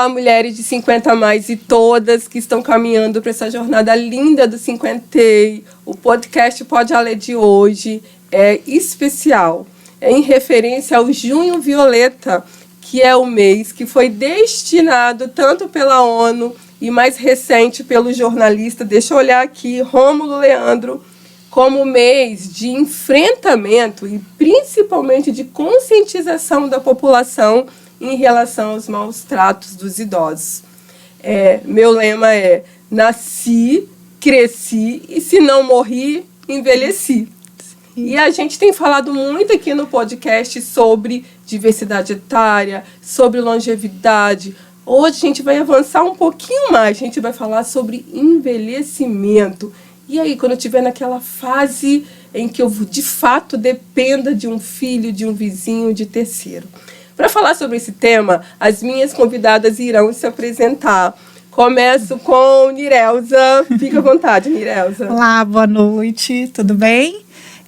Olá, mulheres de 50 a mais e todas que estão caminhando para essa jornada linda do 50. O podcast Pode Ale de hoje é especial, é em referência ao Junho Violeta, que é o mês que foi destinado tanto pela ONU e mais recente pelo jornalista, deixa eu olhar aqui, Rômulo Leandro, como mês de enfrentamento e principalmente de conscientização da população em relação aos maus tratos dos idosos. Meu lema é: nasci, cresci e se não morri, envelheci. E a gente tem falado muito aqui no podcast sobre diversidade etária, sobre longevidade. Hoje a gente vai avançar um pouquinho mais, a gente vai falar sobre envelhecimento. E aí, quando eu estiver naquela fase em que eu, de fato, dependa de um filho, de um vizinho, de terceiro. Para falar sobre esse tema, as minhas convidadas irão se apresentar. Começo com Nirelza. Fica à vontade, Nirelza. Olá, boa noite, tudo bem?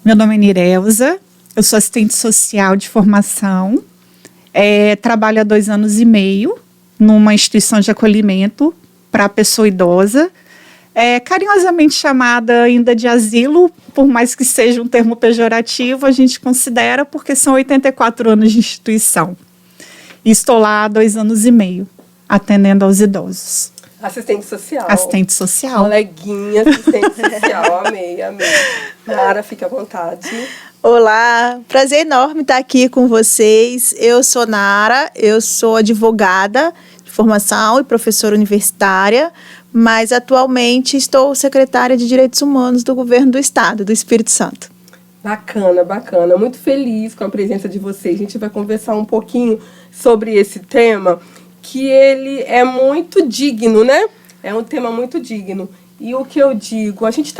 Meu nome é Nirelza, eu sou assistente social de formação, trabalho há 2 anos e meio numa instituição de acolhimento para pessoa idosa, carinhosamente chamada ainda de asilo, por mais que seja um termo pejorativo, a gente considera porque são 84 anos de instituição. E estou lá há 2 anos e meio, atendendo aos idosos. Assistente social. Assistente social. Coleguinha, assistente social. Amei. Nara, fique à vontade. Olá, prazer enorme estar aqui com vocês. Eu sou Nara, eu sou advogada de formação e professora universitária, mas atualmente estou secretária de Direitos Humanos do Governo do Estado, do Espírito Santo. Bacana. Muito feliz com a presença de vocês. A gente vai conversar um pouquinho sobre esse tema, que ele é muito digno, né? É um tema muito digno. E o que eu digo, a gente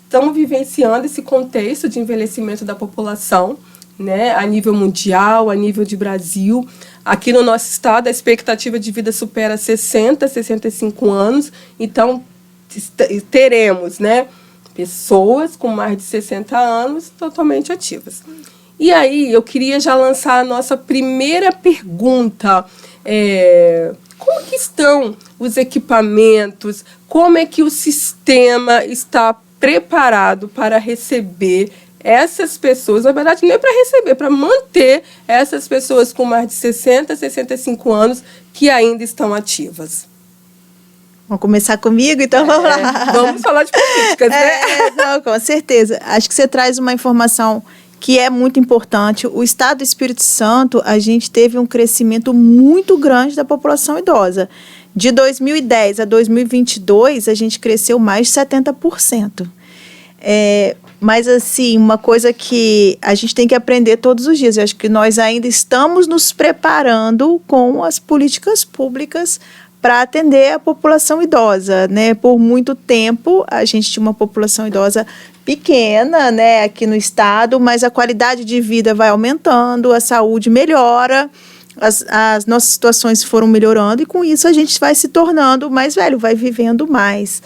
estamos vivenciando esse contexto de envelhecimento da população, né? A nível mundial, a nível de Brasil. Aqui no nosso estado, a expectativa de vida supera 65 anos. Então, teremos, né, pessoas com mais de 60 anos totalmente ativas. E aí, eu queria já lançar a nossa primeira pergunta. Como que estão os equipamentos? Como é que o sistema está preparado para receber essas pessoas? Na verdade, nem para receber, para manter essas pessoas com mais de 60, 65 anos que ainda estão ativas. Vamos começar comigo? Então vamos lá. Vamos falar de políticas, né? Não, com certeza. Acho que você traz uma informação que é muito importante. O Estado do Espírito Santo, a gente teve um crescimento muito grande da população idosa. De 2010 a 2022, a gente cresceu mais de 70%. Mas, assim, uma coisa que a gente tem que aprender todos os dias, eu acho que nós ainda estamos nos preparando com as políticas públicas para atender a população idosa, né? Por muito tempo, a gente tinha uma população idosa pequena, né, aqui no estado, mas a qualidade de vida vai aumentando, a saúde melhora, as nossas situações foram melhorando e com isso a gente vai se tornando mais velho, vai vivendo mais.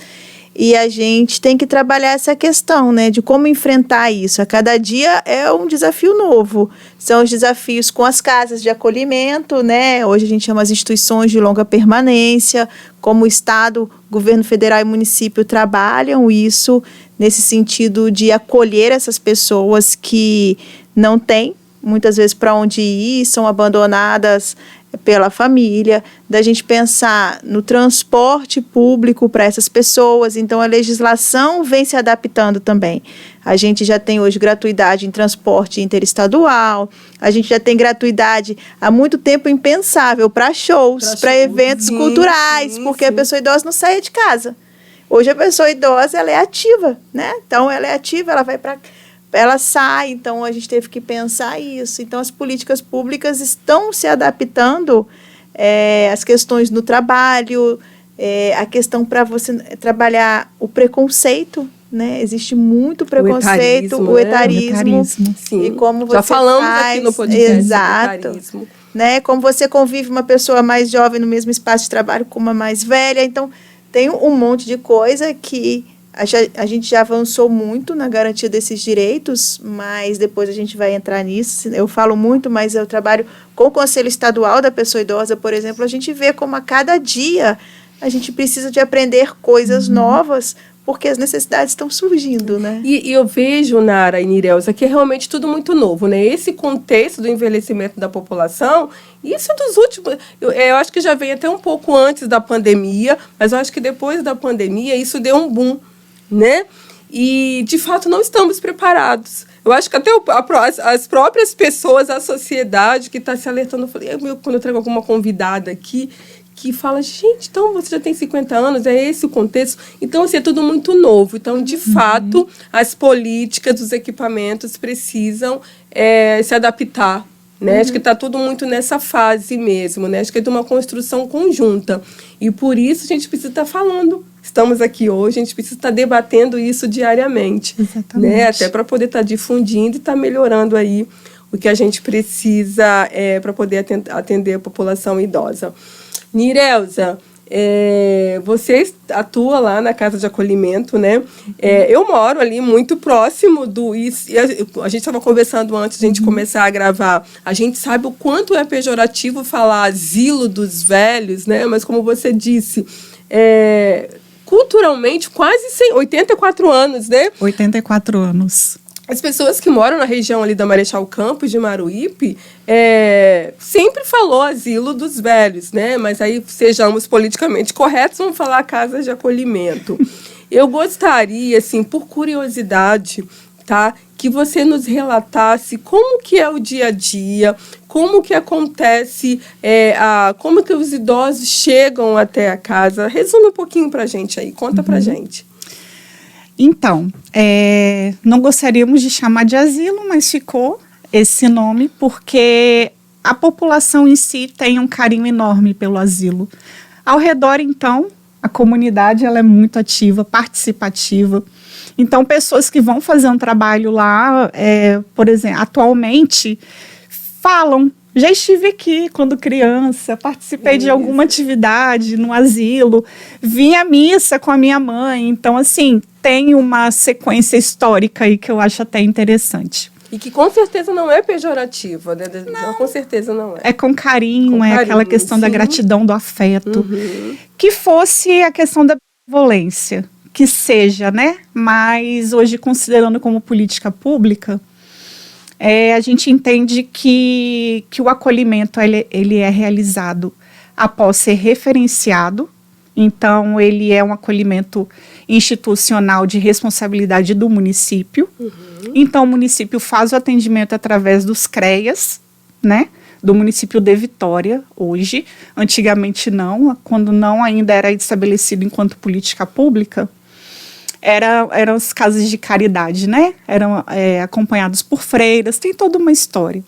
E a gente tem que trabalhar essa questão, né, de como enfrentar isso. A cada dia é um desafio novo. São os desafios com as casas de acolhimento, né? Hoje a gente chama as instituições de longa permanência, como o Estado, governo federal e município trabalham isso nesse sentido de acolher essas pessoas que não têm, muitas vezes, para onde ir, são abandonadas pela família, da gente pensar no transporte público para essas pessoas. Então, a legislação vem se adaptando também. A gente já tem hoje gratuidade em transporte interestadual, a gente já tem gratuidade há muito tempo impensável para shows, para eventos culturais, porque a pessoa idosa não sai de casa. Hoje a pessoa idosa, ela é ativa, né? Então, ela é ativa, ela sai, então a gente teve que pensar isso. Então, as políticas públicas estão se adaptando às questões no trabalho, a questão para você trabalhar o preconceito, né? Existe muito preconceito, o etarismo. Sim. E como você já falamos aqui no podcast. Exato. Né? Como você convive uma pessoa mais jovem no mesmo espaço de trabalho com uma mais velha. Então, tem um monte de coisa que A gente já avançou muito na garantia desses direitos, mas depois a gente vai entrar nisso. Eu falo muito, mas eu trabalho com o Conselho Estadual da Pessoa Idosa, por exemplo. A gente vê como a cada dia a gente precisa de aprender coisas novas, porque as necessidades estão surgindo, né? E eu vejo, Nara e Nirelza, que é realmente tudo muito novo, né? Esse contexto do envelhecimento da população, isso dos últimos... Eu acho que já vem até um pouco antes da pandemia, mas eu acho que depois da pandemia isso deu um boom, né? E, de fato, não estamos preparados. Eu acho que até as próprias pessoas, a sociedade que está se alertando, quando eu trago alguma convidada aqui, que fala, gente, então você já tem 50 anos, é esse o contexto. Então, assim, é tudo muito novo. Então, de fato, as políticas, os equipamentos precisam se adaptar, né? Acho que está tudo muito nessa fase mesmo, né? Acho que é de uma construção conjunta. E por isso a gente precisa estar falando. Estamos aqui hoje, a gente precisa estar debatendo isso diariamente. Exatamente. Né? Até para poder estar difundindo e estar melhorando aí o que a gente precisa para poder atender a população idosa. Nirelza, você atua lá na Casa de Acolhimento, né? Eu moro ali muito próximo a gente estava conversando antes de a gente começar a gravar. A gente sabe o quanto é pejorativo falar asilo dos velhos, né? Mas como você disse, culturalmente, quase 84 anos, né? 84 anos. As pessoas que moram na região ali da Marechal Campos de Maruípe sempre falou asilo dos velhos, né? Mas aí, sejamos politicamente corretos, vamos falar casa de acolhimento. Eu gostaria, assim, por curiosidade, tá, que você nos relatasse como que é o dia a dia, como que acontece, como que os idosos chegam até a casa. Resume um pouquinho pra gente aí, conta pra gente. Então, não gostaríamos de chamar de asilo, mas ficou esse nome porque a população em si tem um carinho enorme pelo asilo. Ao redor, então, a comunidade ela é muito ativa, participativa. Então, pessoas que vão fazer um trabalho lá, por exemplo, atualmente, falam: já estive aqui quando criança, participei de alguma atividade no asilo, vim à missa com a minha mãe. Então, assim, tem uma sequência histórica aí que eu acho até interessante. E que com certeza não é pejorativa, né? Não, com certeza não é. É com carinho, aquela questão da gratidão, do afeto. Uhum. Que fosse a questão da benevolência, que seja, né? Mas hoje, considerando como política pública, a gente entende que o acolhimento ele é realizado após ser referenciado. Então, ele é um acolhimento institucional de responsabilidade do município. Uhum. Então, o município faz o atendimento através dos CREAs, né? Do município de Vitória, hoje. Antigamente não, quando não ainda era estabelecido enquanto política pública, eram as casas de caridade, né? Eram acompanhados por freiras, tem toda uma história.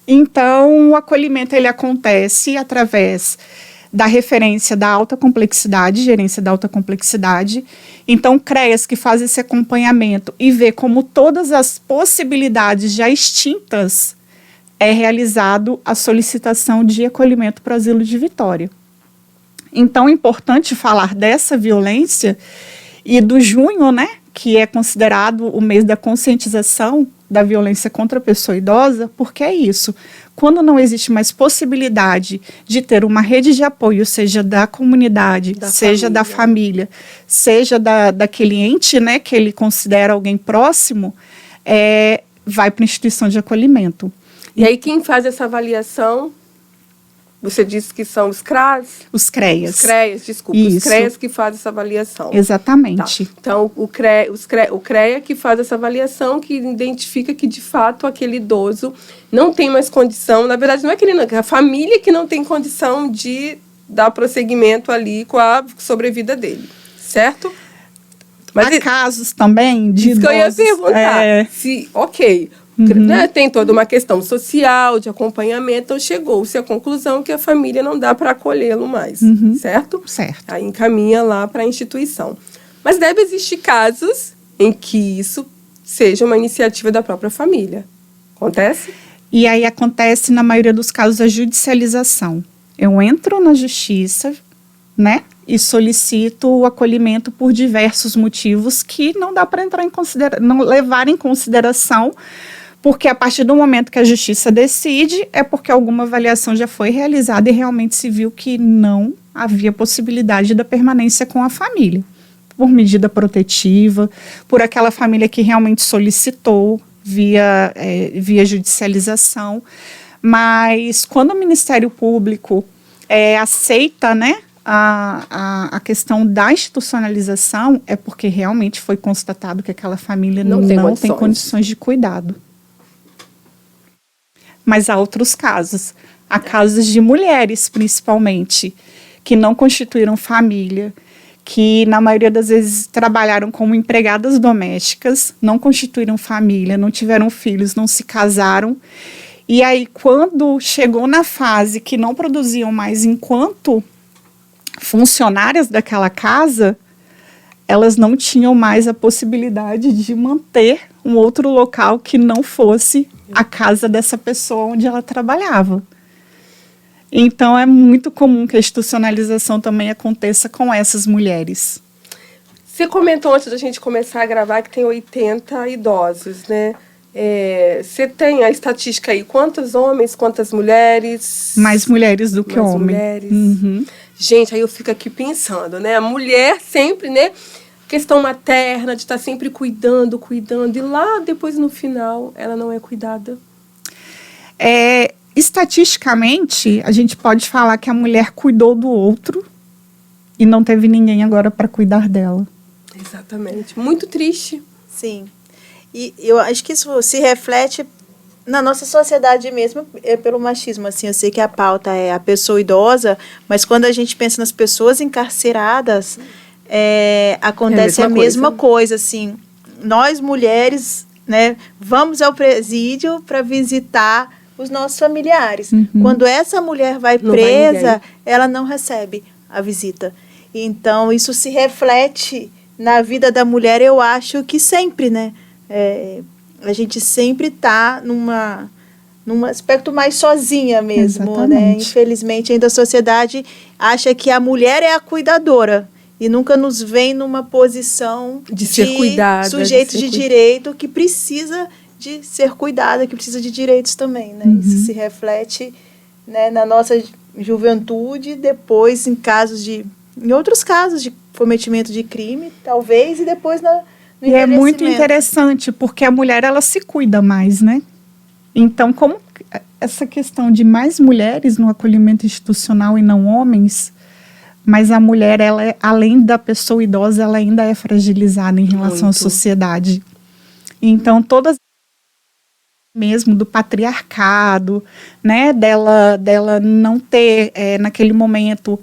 Então, o acolhimento ele acontece através da referência da alta complexidade, gerência da alta complexidade. Então, CREAS que faz esse acompanhamento e vê como todas as possibilidades já extintas é realizado a solicitação de acolhimento para o asilo de Vitória. Então, é importante falar dessa violência e do junho, né, que é considerado o mês da conscientização da violência contra a pessoa idosa, porque é isso. Quando não existe mais possibilidade de ter uma rede de apoio, seja da comunidade, seja da família, seja daquele ente, né, que ele considera alguém próximo, vai para a instituição de acolhimento. E aí quem faz essa avaliação? Você disse que são os CRAS? Os CREAS. Os CREAS, desculpa. Isso. Os CREAS que fazem essa avaliação. Exatamente. Tá. Então, o CREA que faz essa avaliação, que identifica que, de fato, aquele idoso não tem mais condição. Na verdade, não é que a família que não tem condição de dar prosseguimento ali com a sobrevida dele. Certo? Mas há casos também de idosos. Isso que eu ia perguntar. Ok. Né, tem toda uma questão social, de acompanhamento, então chegou-se à conclusão que a família não dá para acolhê-lo mais, certo? Certo. Aí encaminha lá para a instituição. Mas deve existir casos em que isso seja uma iniciativa da própria família. Acontece? E aí acontece, na maioria dos casos, a judicialização. Eu entro na justiça, né? e solicito o acolhimento por diversos motivos que não dá para não levar em consideração, porque a partir do momento que a justiça decide, é porque alguma avaliação já foi realizada e realmente se viu que não havia possibilidade da permanência com a família, por medida protetiva, por aquela família que realmente solicitou via judicialização. Mas quando o Ministério Público aceita, né, a questão da institucionalização, é porque realmente foi constatado que aquela família não tem condições de cuidado. Mas há outros casos. Há casos de mulheres, principalmente, que não constituíram família, que na maioria das vezes trabalharam como empregadas domésticas, não constituíram família, não tiveram filhos, não se casaram. E aí, quando chegou na fase que não produziam mais enquanto funcionárias daquela casa, elas não tinham mais a possibilidade de manter um outro local que não fosse a casa dessa pessoa onde ela trabalhava. Então, é muito comum que a institucionalização também aconteça com essas mulheres. Você comentou antes da gente começar a gravar que tem 80 idosos, né? Você tem a estatística aí, quantos homens, quantas mulheres? Mais mulheres do que homens. Mulheres. Uhum. Gente, aí eu fico aqui pensando, né? A mulher sempre, né? Questão materna, de estar sempre cuidando, e lá depois no final ela não é cuidada. Estatisticamente, a gente pode falar que a mulher cuidou do outro e não teve ninguém agora para cuidar dela. Exatamente. Muito triste. Sim. E eu acho que isso se reflete na nossa sociedade mesmo, pelo machismo. Assim, eu sei que a pauta é a pessoa idosa, mas quando a gente pensa nas pessoas encarceradas, acontece a mesma coisa. Assim, nós mulheres, né, vamos ao presídio para visitar os nossos familiares. Uhum. Quando essa mulher vai presa, ela não recebe a visita. Então, isso se reflete na vida da mulher, eu acho que sempre, né? A gente sempre está num aspecto mais sozinha mesmo, né? Infelizmente, ainda a sociedade acha que a mulher é a cuidadora e nunca nos vem numa posição de ser cuidada, sujeito de direito que precisa de ser cuidada, que precisa de direitos também, né? Uhum. Isso se reflete, né, na nossa juventude, depois em outros casos de cometimento de crime, talvez, e depois no e é muito interessante, porque a mulher, ela se cuida mais, né? Então, como essa questão de mais mulheres no acolhimento institucional e não homens, mas a mulher, ela, além da pessoa idosa, ela ainda é fragilizada em relação à sociedade. Então, todas mesmo do patriarcado, né? Dela não ter, naquele momento,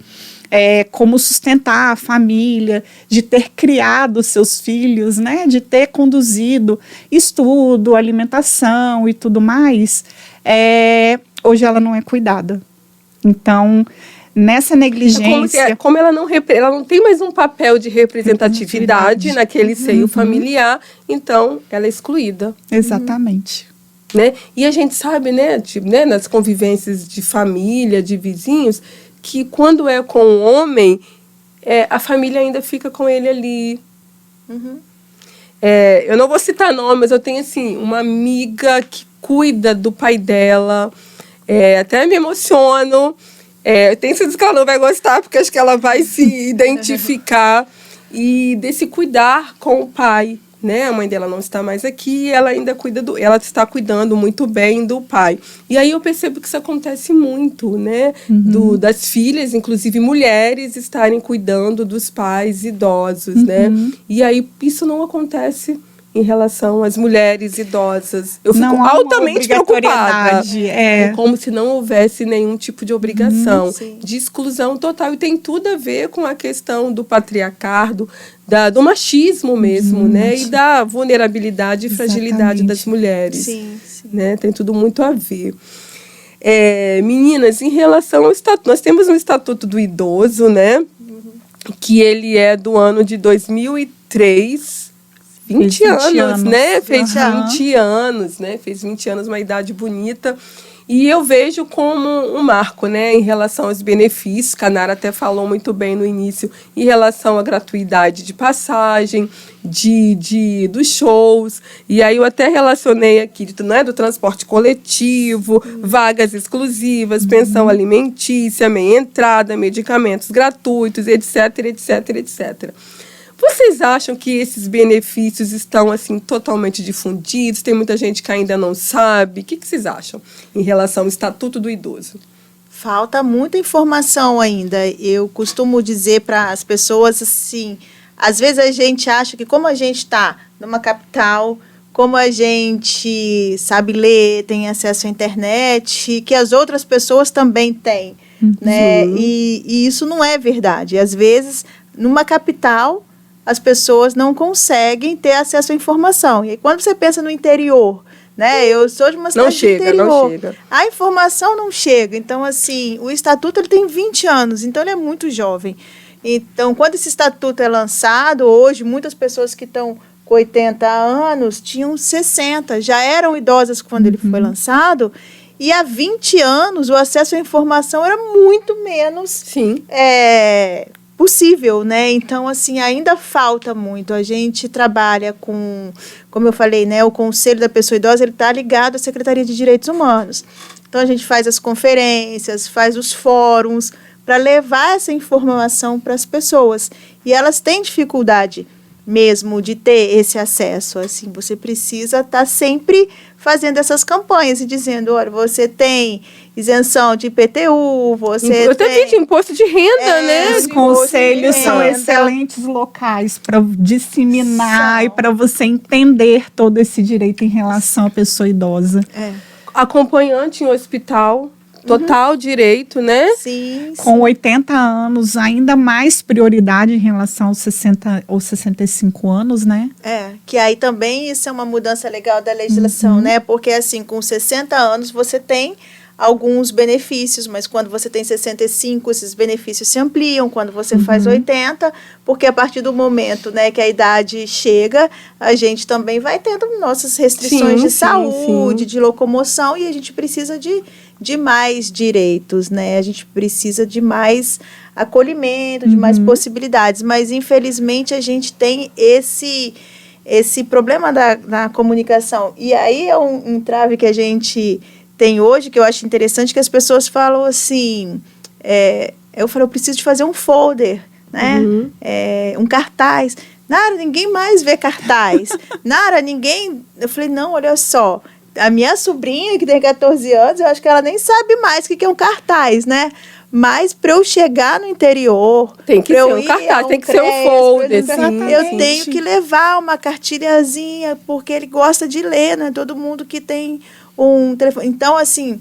como sustentar a família, de ter criado seus filhos, né, de ter conduzido estudo, alimentação e tudo mais, hoje ela não é cuidada. Então, nessa negligência... Como ela não tem mais um papel de representatividade naquele seio familiar, então ela é excluída. Exatamente. Né? E a gente sabe, né, nas convivências de família, de vizinhos, que quando é com o homem, a família ainda fica com ele ali. Uhum. Eu não vou citar nome, mas eu tenho assim, uma amiga que cuida do pai dela. Até me emociono. Tenho certeza que ela não vai gostar, porque acho que ela vai se identificar. E desse cuidar com o pai. Né? A mãe dela não está mais aqui, ela ainda ela está cuidando muito bem do pai. E aí eu percebo que isso acontece muito, né? Uhum. Das filhas, inclusive mulheres, estarem cuidando dos pais idosos, né? E aí isso não acontece em relação às mulheres idosas. Eu fico altamente preocupada. É como se não houvesse nenhum tipo de obrigação, de exclusão total. E tem tudo a ver com a questão do patriarcado, do machismo mesmo, né? E da vulnerabilidade e fragilidade das mulheres. Sim. Né? Tem tudo muito a ver. Meninas, em relação ao estatuto, nós temos um Estatuto do Idoso, né? Que ele é do ano de 2003. 20 Fez 20 anos, né? anos. Fez Aham. 20 anos, né? Fez 20 anos, uma idade bonita. E eu vejo como um marco, né, em relação aos benefícios, que a Nara até falou muito bem no início, em relação à gratuidade de passagem, dos shows. E aí eu até relacionei aqui, né, do transporte coletivo, vagas exclusivas, pensão alimentícia, meia entrada, medicamentos gratuitos, etc, etc, etc. Vocês acham que esses benefícios estão assim totalmente difundidos? Tem muita gente que ainda não sabe. O que vocês acham em relação ao Estatuto do Idoso? Falta muita informação ainda. Eu costumo dizer para as pessoas assim, às vezes a gente acha que como a gente está numa capital, como a gente sabe ler, tem acesso à internet, que as outras pessoas também têm, né? E isso não é verdade. Às vezes, numa capital, as pessoas não conseguem ter acesso à informação. E aí, quando você pensa no interior, né? Eu sou de uma cidade do interior. Não chega. A informação não chega. Então, assim, o Estatuto ele tem 20 anos, então ele é muito jovem. Então, quando esse Estatuto é lançado, hoje, muitas pessoas que estão com 80 anos tinham 60, já eram idosas quando ele foi lançado, e há 20 anos o acesso à informação era muito menos Sim. Possível, né? Então, assim, ainda falta muito. A gente trabalha com, como eu falei, né? O Conselho da Pessoa Idosa, ele está ligado à Secretaria de Direitos Humanos. Então, a gente faz as conferências, faz os fóruns para levar essa informação para as pessoas. E elas têm dificuldade mesmo de ter esse acesso. Assim, você precisa estar sempre fazendo essas campanhas e dizendo, olha, você tem isenção de IPTU, você Eu também de imposto de renda, né? Os De conselhos imposto de são renda. excelentes locais para disseminar São. e para você entender todo esse direito em relação à pessoa idosa. Acompanhante em hospital, total direito, né? Sim, Com 80 anos, ainda mais prioridade em relação aos 60 ou 65 anos, né? que aí também isso é uma mudança legal da legislação, né? Porque assim, com 60 anos você tem alguns benefícios, mas quando você tem 65, esses benefícios se ampliam, quando você faz 80, porque a partir do momento, né, que a idade chega, a gente também vai tendo nossas restrições de saúde, de locomoção, e a gente precisa de mais direitos, né? A gente precisa de mais acolhimento, de mais possibilidades, mas infelizmente a gente tem esse problema da comunicação. E aí é um entrave que a gente tem hoje, que eu acho interessante, que as pessoas falam assim, eu preciso de fazer um folder, né? Um cartaz. Nara, ninguém mais vê cartaz. Nara, ninguém... Eu falei, não, olha só, a minha sobrinha, que tem 14 anos, eu acho que ela nem sabe mais o que é um cartaz, né? Mas para eu chegar no interior... Tem que ser um cartaz, tem que ser um folder. Eu tenho que levar uma cartilhazinha, porque ele gosta de ler, não é todo mundo que tem um telefone. Então, assim,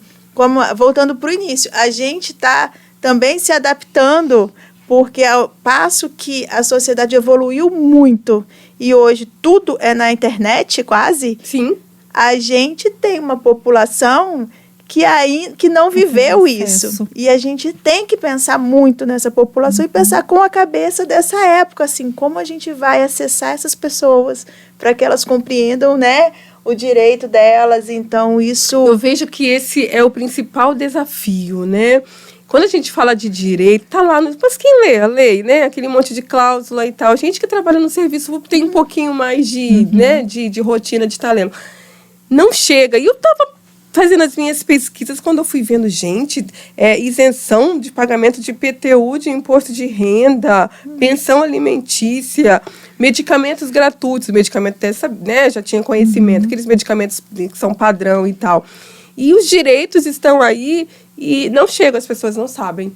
voltando para o início, a gente está também se adaptando, porque ao passo que a sociedade evoluiu muito, e hoje tudo é na internet, quase... Sim. A gente tem uma população que não viveu isso. E a gente tem que pensar muito nessa população e pensar com a cabeça dessa época, assim, como a gente vai acessar essas pessoas para que elas compreendam, né, o direito delas. Então, isso... Eu vejo que esse é o principal desafio, né? Quando a gente fala de direito, tá lá, mas quem lê a lei, né? Aquele monte de cláusula e tal. A gente que trabalha no serviço público tem um pouquinho mais de rotina de estar lendo. Não chega. E eu estava fazendo as minhas pesquisas quando eu fui vendo, gente, isenção de pagamento de IPTU, de imposto de renda, pensão alimentícia, medicamentos gratuitos, medicamento dessa, né, já tinha conhecimento, aqueles medicamentos que são padrão e tal. E os direitos estão aí e não chegam, as pessoas não sabem.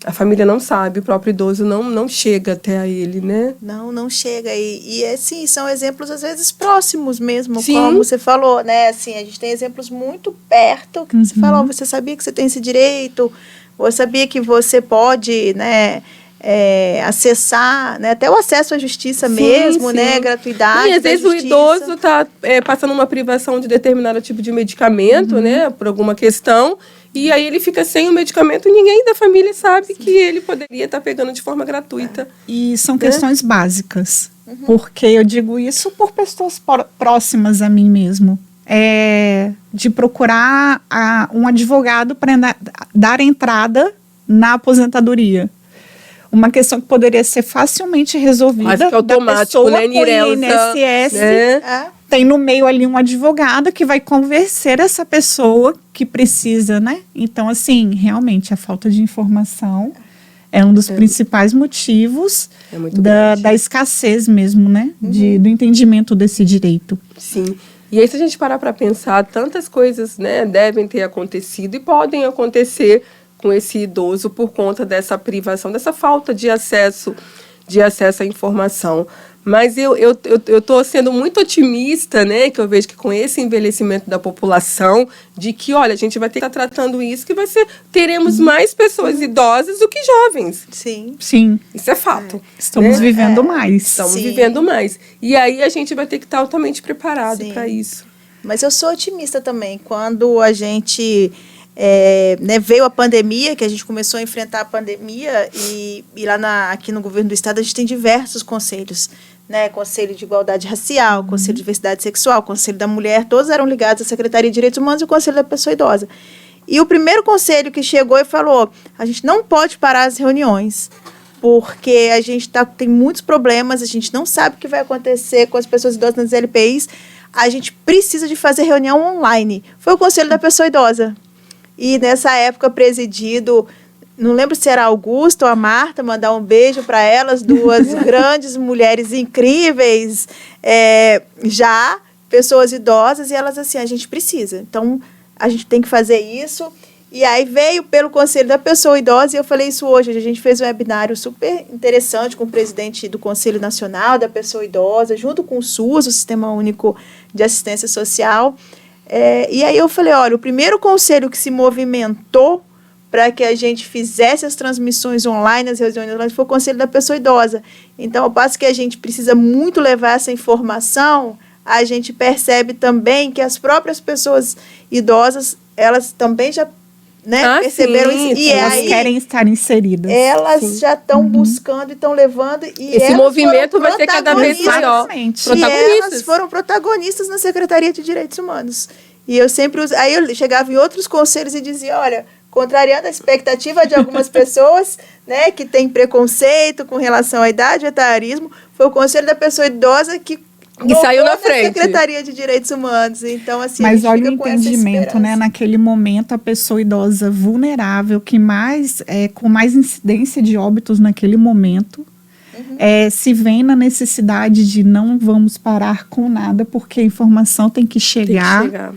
A família não sabe, o próprio idoso não chega até ele, né? Não chega. E assim, são exemplos, às vezes, próximos mesmo, Sim. como você falou, né? Assim, a gente tem exemplos muito perto, que você fala, você sabia que você tem esse direito, ou sabia que você pode, né, acessar, né, até o acesso à justiça mesmo, né, gratuidade. E às vezes o idoso está passando uma privação de determinado tipo de medicamento, né, por alguma questão, e aí ele fica sem o medicamento e ninguém da família sabe que ele poderia estar pegando de forma gratuita. E são questões básicas, porque eu digo isso por pessoas próximas a mim mesmo. De procurar um advogado para dar entrada na aposentadoria. Uma questão que poderia ser facilmente resolvida. Quase que automático, né, Nirelza? INSS, né? Tem no meio ali um advogado que vai convencer essa pessoa que precisa, né? Então, assim, realmente, a falta de informação é um dos principais motivos da escassez mesmo, né? Do entendimento desse direito. Sim. E aí, se a gente parar para pensar, tantas coisas, né, devem ter acontecido e podem acontecer com esse idoso por conta dessa privação, dessa falta de acesso à informação. Mas eu estou sendo muito otimista, né, que eu vejo que com esse envelhecimento da população, de que, olha, a gente vai ter que estar tratando isso, que teremos mais pessoas idosas do que jovens. Sim. Isso é fato. Estamos vivendo mais. Estamos vivendo mais. E aí a gente vai ter que estar altamente preparado para isso. Mas eu sou otimista também. Quando a gente veio a pandemia, que a gente começou a enfrentar a pandemia, e lá aqui no governo do estado a gente tem diversos conselhos, né? Conselho de Igualdade Racial, Conselho de Diversidade Sexual, Conselho da Mulher, todos eram ligados à Secretaria de Direitos Humanos e o Conselho da Pessoa Idosa. E o primeiro conselho que chegou e falou, a gente não pode parar as reuniões, porque a gente tem muitos problemas, a gente não sabe o que vai acontecer com as pessoas idosas nas LPIs, a gente precisa de fazer reunião online. Foi o Conselho da Pessoa Idosa. E nessa época presidido, não lembro se era a Augusta ou a Marta, mandar um beijo para elas, duas grandes mulheres incríveis, já pessoas idosas, e elas assim, a gente precisa. Então, a gente tem que fazer isso. E aí veio pelo Conselho da Pessoa Idosa, e eu falei isso hoje, a gente fez um webinário super interessante com o presidente do Conselho Nacional da Pessoa Idosa, junto com o SUS, o Sistema Único de Assistência Social. E aí eu falei, olha, o primeiro conselho que se movimentou para que a gente fizesse as transmissões online, as reuniões online, foi o Conselho da Pessoa Idosa. Então, ao passo que a gente precisa muito levar essa informação, a gente percebe também que as próprias pessoas idosas, elas também já perceberam sim, isso. E elas aí, querem estar inseridas. Elas já estão buscando e estão levando. E esse movimento vai ser cada vez maior. E elas foram protagonistas na Secretaria de Direitos Humanos. E eu sempre aí eu chegava em outros conselhos e dizia, olha, contrariando a expectativa de algumas pessoas, né, que tem preconceito com relação à idade, etarismo, foi o Conselho da Pessoa Idosa que saiu na frente. Secretaria de Direitos Humanos. Então, assim, mas olha o entendimento, né? Naquele momento, a pessoa idosa vulnerável, que com mais incidência de óbitos naquele momento, se vê na necessidade de não vamos parar com nada, porque a informação tem que chegar.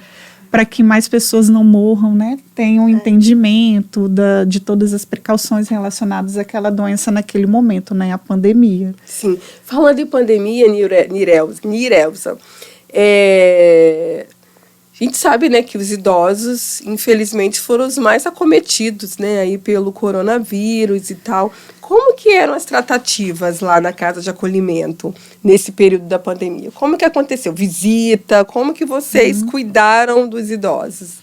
Para que mais pessoas não morram, né? Tenham entendimento de todas as precauções relacionadas àquela doença naquele momento, né? A pandemia. Sim. Falando em pandemia, Nirelza, a gente sabe, né, que os idosos, infelizmente, foram os mais acometidos, né, aí pelo coronavírus e tal. Como que eram as tratativas lá na casa de acolhimento nesse período da pandemia? Como que aconteceu? Visita? Como que vocês cuidaram dos idosos?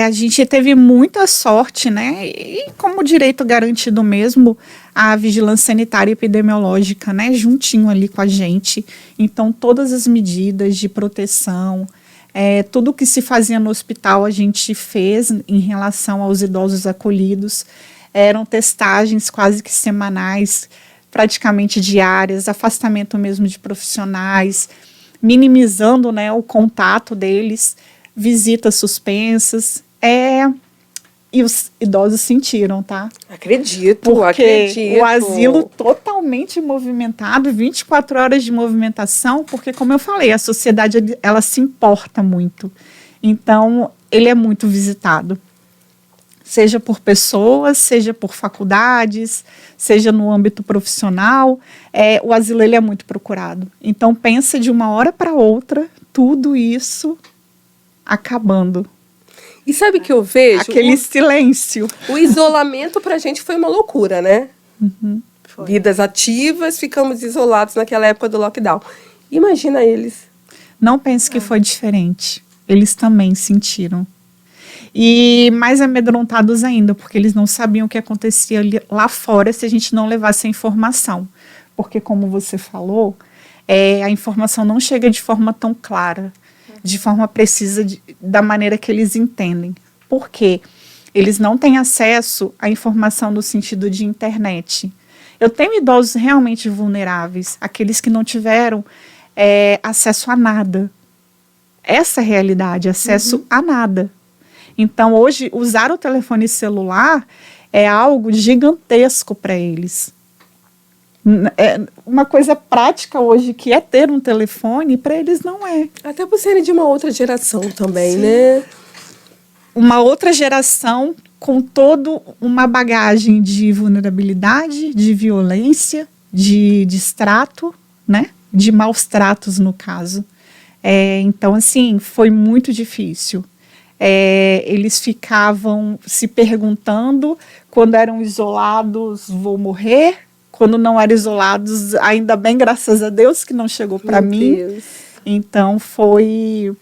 A gente teve muita sorte, né? E como direito garantido mesmo, a vigilância sanitária e epidemiológica, né? Juntinho ali com a gente. Então, todas as medidas de proteção, tudo que se fazia no hospital a gente fez em relação aos idosos acolhidos. Eram testagens quase que semanais, praticamente diárias, afastamento mesmo de profissionais, minimizando, né, o contato deles, visitas suspensas. E os idosos sentiram, tá? Acredito. O asilo totalmente movimentado, 24 horas de movimentação, porque, como eu falei, a sociedade ela se importa muito. Então, ele é muito visitado. Seja por pessoas, seja por faculdades, seja no âmbito profissional, o asilo ele é muito procurado. Então, pensa de uma hora para outra, tudo isso acabando. E sabe o que eu vejo? Aquele silêncio. O isolamento pra gente foi uma loucura, né? Vidas ativas, ficamos isolados naquela época do lockdown. Imagina eles. Não pense que foi diferente. Eles também sentiram. E mais amedrontados ainda, porque eles não sabiam o que acontecia lá fora se a gente não levasse a informação. Porque, como você falou, a informação não chega de forma tão clara, de forma precisa, da maneira que eles entendem. Por quê? Eles não têm acesso à informação no sentido de internet. Eu tenho idosos realmente vulneráveis, aqueles que não tiveram acesso a nada. Essa é a realidade, acesso a nada. Então, hoje, usar o telefone celular é algo gigantesco para eles. É uma coisa prática hoje, que é ter um telefone, para eles não é. Até por serem de uma outra geração também, né? Uma outra geração com toda uma bagagem de vulnerabilidade, de violência, de distrato, né? De maus tratos, no caso. Então, assim, foi muito difícil. Eles ficavam se perguntando, quando eram isolados, vou morrer? Quando não eram isolados, ainda bem, graças a Deus, que não chegou para mim. Deus. Então, foi...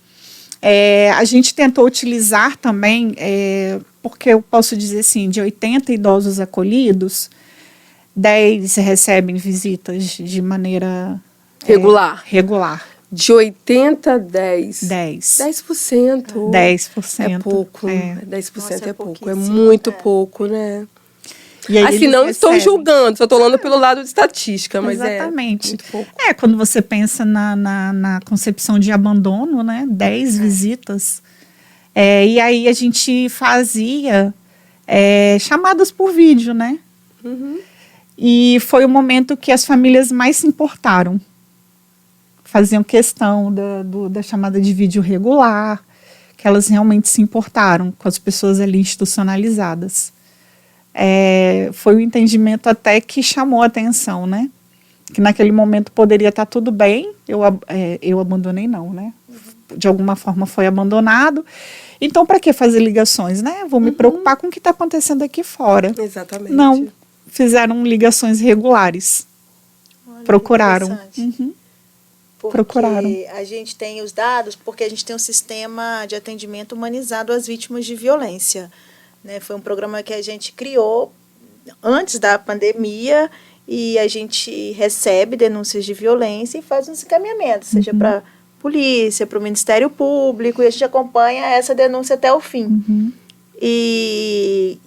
a gente tentou utilizar também, porque eu posso dizer assim, de 80 idosos acolhidos, 10 recebem visitas de maneira... regular. De 80 a 10. 10. 10%. 10%. É pouco. 10% Nossa, é pouco. É pouquíssimo, muito pouco, né? E aí Assim, eles não estou recebem. julgando, só estou falando pelo lado de estatística, mas Exatamente. é muito pouco. Quando você pensa na concepção de abandono, né? 10 visitas. E aí a gente fazia chamadas por vídeo, né? Uhum. E foi o momento que as famílias mais se importaram. Faziam questão da chamada de vídeo regular, que elas realmente se importaram com as pessoas ali institucionalizadas. Foi um entendimento até que chamou a atenção, né? Que naquele momento poderia estar tudo bem, eu abandonei não, né? De alguma forma foi abandonado. Então, para que fazer ligações, né? Vou me preocupar com o que está acontecendo aqui fora. Exatamente. Não, fizeram ligações regulares. Olha, procuraram. interessante. Porque Procuraram. a gente tem os dados, porque a gente tem um sistema de atendimento humanizado às vítimas de violência. Né? Foi um programa que a gente criou antes da pandemia e a gente recebe denúncias de violência e faz uns encaminhamentos, seja para polícia, para o Ministério Público, e a gente acompanha essa denúncia até o fim. E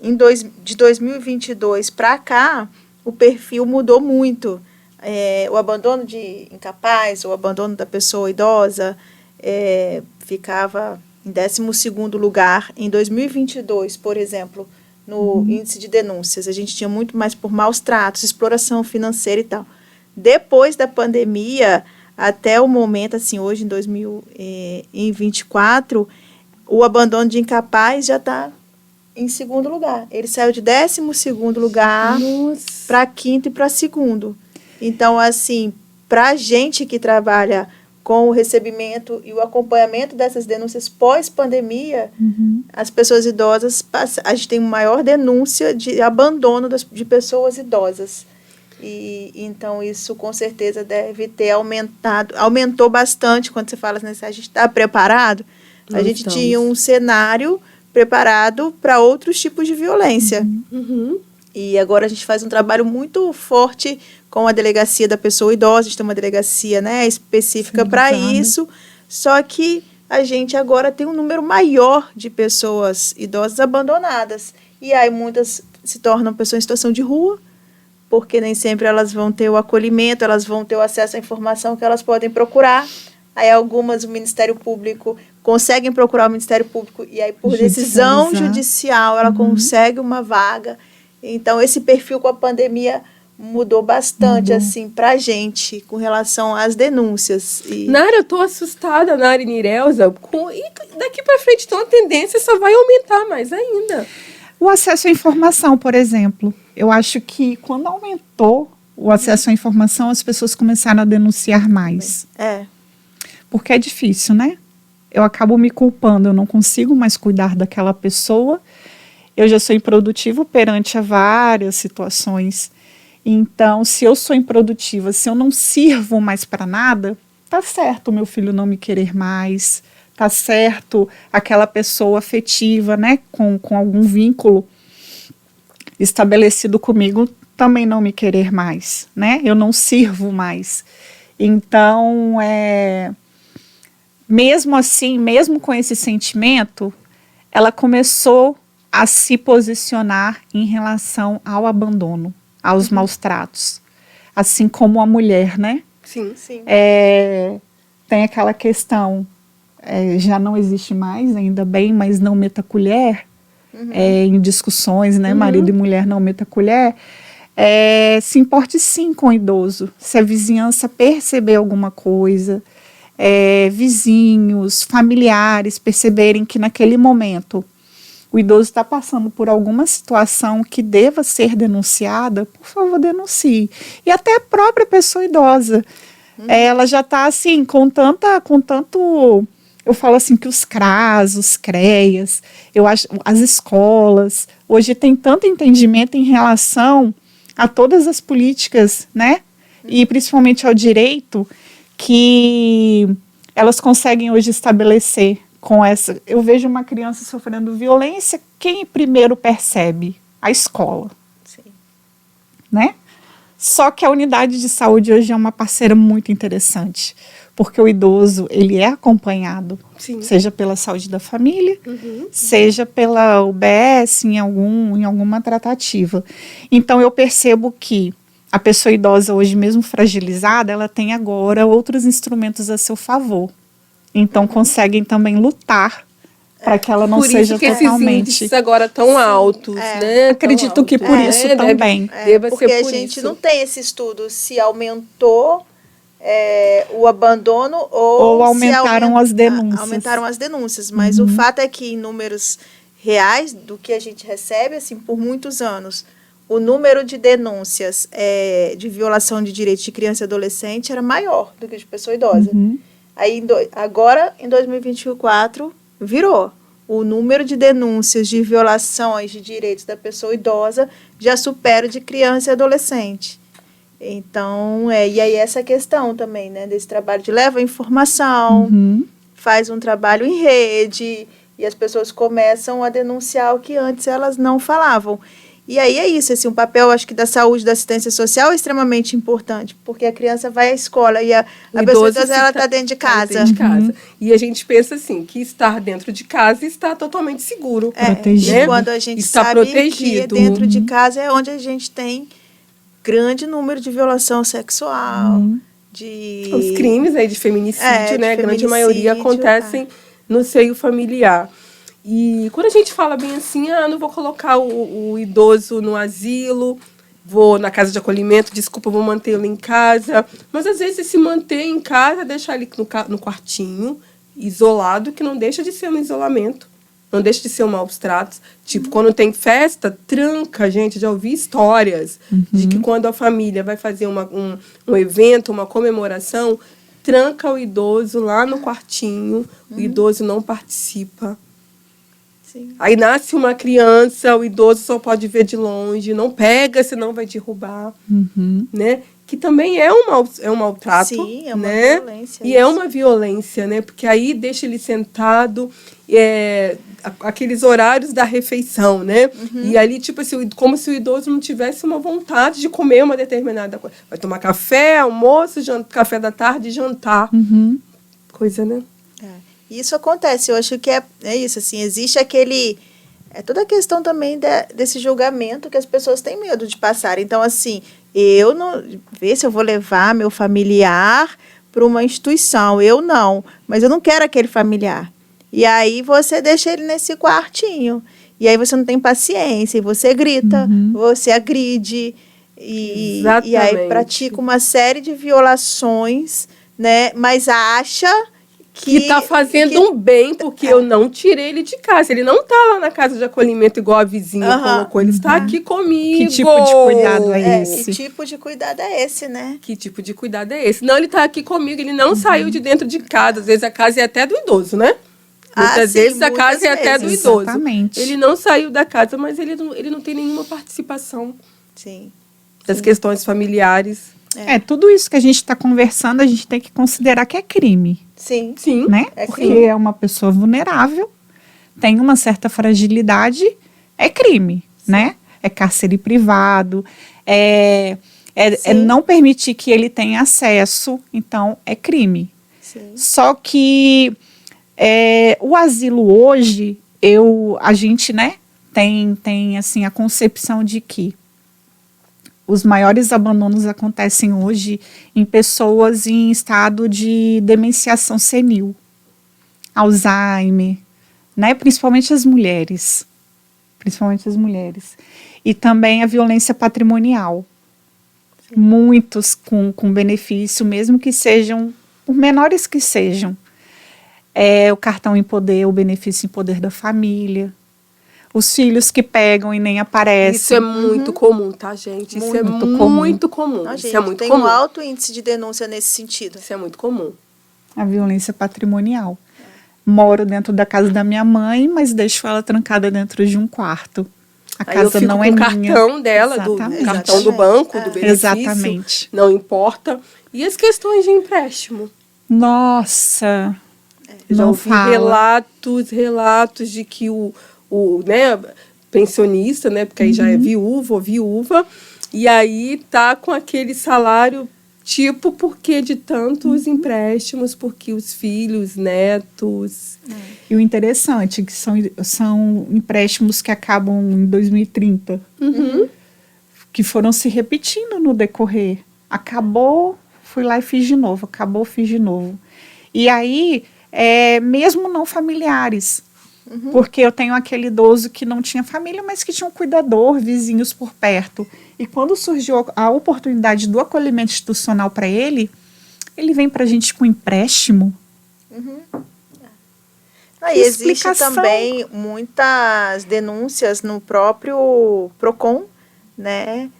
de 2022 para cá, o perfil mudou muito. O abandono de incapaz, o abandono da pessoa idosa ficava em 12º lugar. Em 2022, por exemplo, no índice de denúncias, a gente tinha muito mais por maus tratos, exploração financeira e tal. Depois da pandemia, até o momento, assim, hoje em 2024, o abandono de incapaz já está em 2º lugar. Ele saiu de 12º lugar para 5º e para 2º. Então, assim, para a gente que trabalha com o recebimento e o acompanhamento dessas denúncias pós-pandemia, as pessoas idosas, a gente tem uma maior denúncia de abandono de pessoas idosas. E então, isso com certeza deve ter aumentou bastante quando você fala assim, a gente está preparado. A gente tinha um cenário preparado para outros tipos de violência. E agora a gente faz um trabalho muito forte com a delegacia da pessoa idosa, a gente tem uma delegacia, né, específica para isso, só que a gente agora tem um número maior de pessoas idosas abandonadas. E aí muitas se tornam pessoas em situação de rua, porque nem sempre elas vão ter o acolhimento, elas vão ter o acesso à informação que elas podem procurar. Aí algumas o Ministério Público conseguem procurar o Ministério Público e aí por decisão judicial ela consegue uma vaga. Então esse perfil com a pandemia mudou bastante, assim, pra gente, com relação às denúncias. Nara, eu tô assustada, Nara e Nirelza, e daqui pra frente, então a tendência só vai aumentar mais ainda. O acesso à informação, por exemplo. Eu acho que quando aumentou o acesso à informação, as pessoas começaram a denunciar mais. Porque é difícil, né? Eu acabo me culpando, eu não consigo mais cuidar daquela pessoa. Eu já sou improdutivo perante a várias situações. Então, se eu sou improdutiva, se eu não sirvo mais para nada, tá certo o meu filho não me querer mais, tá certo aquela pessoa afetiva, né, com algum vínculo estabelecido comigo, também não me querer mais, né? Eu não sirvo mais. Então, mesmo assim, mesmo com esse sentimento, ela começou a se posicionar em relação ao abandono, aos maus tratos. Assim como a mulher, né? Sim. Sim. Tem aquela questão, já não existe mais, ainda bem, mas não meta colher, em discussões, né? Marido e mulher não meta colher. Se importe sim com o idoso. Se a vizinhança perceber alguma coisa, vizinhos, familiares perceberem que naquele momento o idoso está passando por alguma situação que deva ser denunciada, por favor, denuncie. E até a própria pessoa idosa, ela já está assim, com tanto, eu falo assim que os CRAS, os CREAS, eu acho, as escolas, hoje tem tanto entendimento em relação a todas as políticas, né? E principalmente ao direito, que elas conseguem hoje estabelecer com essa. Eu vejo uma criança sofrendo violência, quem primeiro percebe? A escola. Sim. Né? Só que a unidade de saúde hoje é uma parceira muito interessante, porque o idoso, ele é acompanhado, Sim. seja pela saúde da família, seja pela UBS, em alguma tratativa. Então, eu percebo que a pessoa idosa hoje, mesmo fragilizada, ela tem agora outros instrumentos a seu favor. Então, conseguem também lutar para que ela não seja totalmente. Por isso que esses índices agora estão altos, né? Acredito que por isso também. Deva porque ser por a gente isso. não tem esse estudo se aumentou o abandono ou aumentaram as denúncias. Aumentaram as denúncias, mas o fato é que em números reais do que a gente recebe, assim, por muitos anos, o número de denúncias de violação de direitos de criança e adolescente era maior do que de pessoa idosa. Aí, agora, em 2024, virou. O número de denúncias de violações de direitos da pessoa idosa já supera o de criança e adolescente. Então, e aí essa questão também, né, desse trabalho de leva informação, faz um trabalho em rede, e as pessoas começam a denunciar o que antes elas não falavam. E aí é isso, assim, um papel, acho que da saúde, da assistência social é extremamente importante, porque a criança vai à escola e a pessoa idosa, ela está dentro de casa. Dentro de casa. E a gente pensa assim, que estar dentro de casa está totalmente seguro. Protegido. Né? E quando a gente está sabe protegido. que dentro de casa é onde a gente tem grande número de violação sexual, de... Os crimes aí de feminicídio, né? A grande maioria acontecem no seio familiar. E quando a gente fala bem assim, não vou colocar o idoso no asilo, vou na casa de acolhimento, desculpa, vou mantê-lo em casa. Mas às vezes se manter em casa, deixar ele no quartinho, isolado, que não deixa de ser um isolamento, não deixa de ser um maus tratos. Tipo, quando tem festa, tranca, gente, já ouvi histórias de que quando a família vai fazer um evento, uma comemoração, tranca o idoso lá no quartinho, o idoso não participa. Sim. Aí nasce uma criança, o idoso só pode ver de longe, não pega, senão vai derrubar, né? Que também é um maltrato. Sim, é uma né? violência. E é uma violência, né? Porque aí deixa ele sentado, aqueles horários da refeição, né? E ali, tipo assim, como se o idoso não tivesse uma vontade de comer uma determinada coisa. Vai tomar café, almoço, café da tarde, jantar. Coisa, né? Isso acontece, eu acho que é isso, assim, existe toda a questão também desse julgamento que as pessoas têm medo de passar. Então, assim, eu não, ver se eu vou levar meu familiar para uma instituição, eu não, mas eu não quero aquele familiar. E aí você deixa ele nesse quartinho, e aí você não tem paciência, e você grita, você agride, e aí pratica uma série de violações, né, mas acha que está fazendo um bem, porque eu não tirei ele de casa. Ele não está lá na casa de acolhimento igual a vizinha colocou. Ele está aqui comigo. Que tipo de cuidado é esse? Que tipo de cuidado é esse, né? Que tipo de cuidado é esse? Não, ele está aqui comigo. Ele não saiu de dentro de casa. Às vezes a casa é até do idoso, né? Muitas vezes a casa é até do idoso. Exatamente. Ele não saiu da casa, mas ele não tem nenhuma participação das questões familiares. Tudo isso que a gente está conversando, a gente tem que considerar que é crime. Sim. Sim. né? É Porque crime. é uma pessoa vulnerável, tem uma certa fragilidade, é crime, né? É cárcere privado, é Sim. não permitir que ele tenha acesso, então é crime. Sim. Só que o asilo hoje, a gente, né, tem assim a concepção de que os maiores abandonos acontecem hoje em pessoas em estado de demenciação senil, Alzheimer, né, principalmente as mulheres. E também a violência patrimonial. Muitos com benefício, mesmo que sejam, por menores que sejam. O cartão em poder, o benefício em poder da família. Os filhos que pegam e nem aparecem. Isso é muito comum, tá, gente? Isso é muito comum. Não, Isso gente, é muito tem comum. um alto índice de denúncia nesse sentido. Isso é muito comum. A violência patrimonial. Moro dentro da casa da minha mãe, mas deixo ela trancada dentro de um quarto. A Aí eu casa fico não com é o minha. cartão dela, do Exatamente. cartão do banco, do benefício. Exatamente. Não importa. E as questões de empréstimo? Nossa, Já não ouvi fala. relatos de que o né, pensionista, né, porque aí já é viúvo ou viúva, e aí tá com aquele salário tipo porque de tantos empréstimos, porque os filhos, netos... E o interessante é que são empréstimos que acabam em 2030, que foram se repetindo no decorrer. Acabou, fui lá e fiz de novo, acabou, fiz de novo. E aí, mesmo não familiares, porque eu tenho aquele idoso que não tinha família, mas que tinha um cuidador, vizinhos por perto. E quando surgiu a oportunidade do acolhimento institucional para ele vem para a gente com empréstimo. E existe também muitas denúncias no próprio PROCON, né,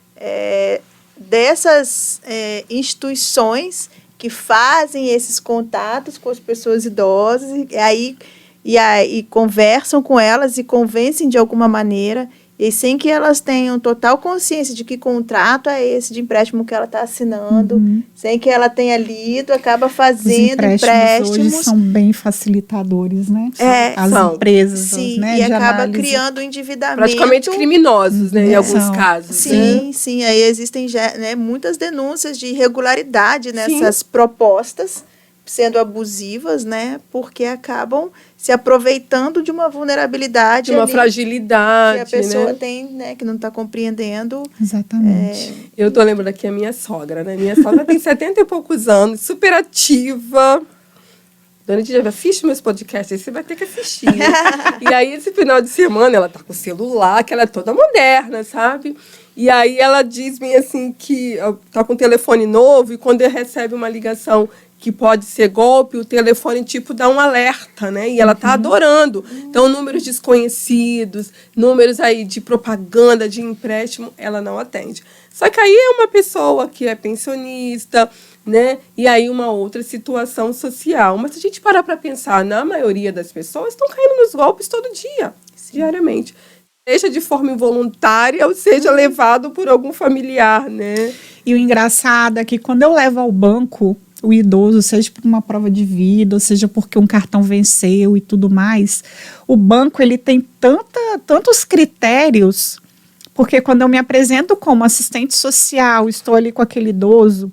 dessas instituições que fazem esses contatos com as pessoas idosas e aí conversam com elas e convencem de alguma maneira, e sem que elas tenham total consciência de que contrato é esse de empréstimo que ela está assinando, sem que ela tenha lido, acaba fazendo empréstimos. Hoje são bem facilitadores, né? As empresas, sim, né, e de acaba análise. criando endividamento. Praticamente criminosos, né, em alguns casos. Sim, sim. Aí existem né, muitas denúncias de irregularidade nessas propostas, sendo abusivas, né, porque acabam se aproveitando de uma vulnerabilidade, de uma fragilidade, que a pessoa né? tem, né, que não está compreendendo. Exatamente. Eu tô lembrando aqui a minha sogra, né? Minha sogra tem 70 e poucos anos, super ativa. Dona Didia, assiste meus podcasts, aí você vai ter que assistir. E aí, esse final de semana, ela tá com o celular, que ela é toda moderna, sabe? E aí ela diz-me assim que tá com um telefone novo e quando recebe uma ligação que pode ser golpe, o telefone tipo dá um alerta, né? E ela tá adorando. Então, números desconhecidos, números aí de propaganda, de empréstimo, ela não atende. Só que aí é uma pessoa que é pensionista, né? E aí uma outra situação social. Mas se a gente parar para pensar, na maioria das pessoas estão caindo nos golpes todo dia, diariamente. Seja de forma involuntária ou seja levado por algum familiar, né? E o engraçado é que quando eu levo ao banco o idoso, seja por uma prova de vida, ou seja porque um cartão venceu e tudo mais, o banco ele tem tantos critérios, porque quando eu me apresento como assistente social, estou ali com aquele idoso,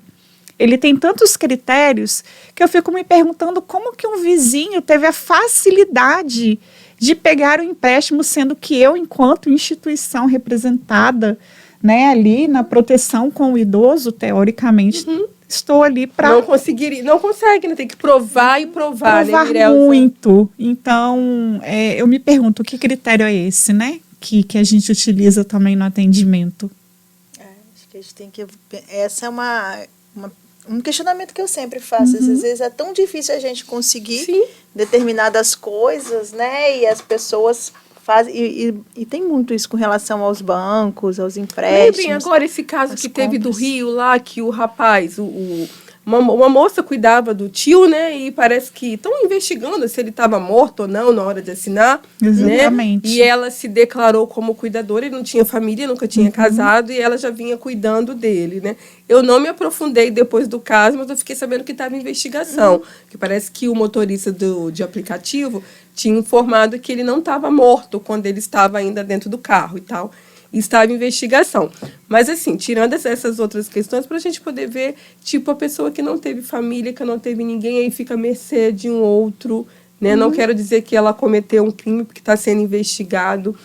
ele tem tantos critérios que eu fico me perguntando como que um vizinho teve a facilidade de pegar o empréstimo, sendo que eu, enquanto instituição representada, né, ali na proteção com o idoso, teoricamente, estou ali para... Não consegue, né? Tem que provar e provar, né, Mirelza? Muito. Então, eu me pergunto, que critério é esse, né? Que a gente utiliza também no atendimento. Acho que a gente tem que... Essa é um questionamento que eu sempre faço. Às vezes é tão difícil a gente conseguir determinadas coisas, né? E as pessoas fazem... E tem muito isso com relação aos bancos, aos empréstimos. Lembrem agora esse caso que teve do Rio lá, que o rapaz, uma moça cuidava do tio, né? E parece que estão investigando se ele estava morto ou não na hora de assinar. Exatamente. Né? E ela se declarou como cuidadora, ele não tinha família, nunca tinha casado, e ela já vinha cuidando dele, né? Eu não me aprofundei depois do caso, mas eu fiquei sabendo que estava em investigação. Que parece que o motorista de aplicativo tinha informado que ele não estava morto quando ele estava ainda dentro do carro e tal. E estava em investigação. Mas, assim, tirando essas outras questões, para a gente poder ver, tipo, a pessoa que não teve família, que não teve ninguém, aí fica à mercê de um outro, né? Não quero dizer que ela cometeu um crime, porque está sendo investigado.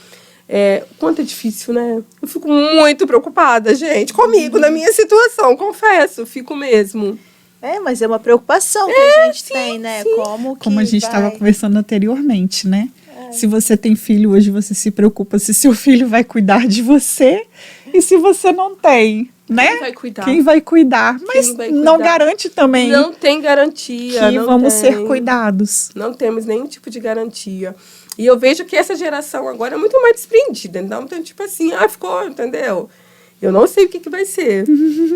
Quanto é difícil, né? Eu fico muito preocupada, gente, comigo, na minha situação, confesso, fico mesmo. Mas é uma preocupação que a gente tem, né? Sim. Como a gente estava conversando anteriormente, né? Se você tem filho hoje, você se preocupa se seu filho vai cuidar de você. E se você não tem, né? Quem vai cuidar? Quem vai cuidar? Mas vai não cuidar? garante também Não tem garantia. que não vamos tem. ser cuidados. Não temos nenhum tipo de garantia. E eu vejo que essa geração agora é muito mais desprendida. Então, tipo assim, ficou, entendeu? Eu não sei o que vai ser.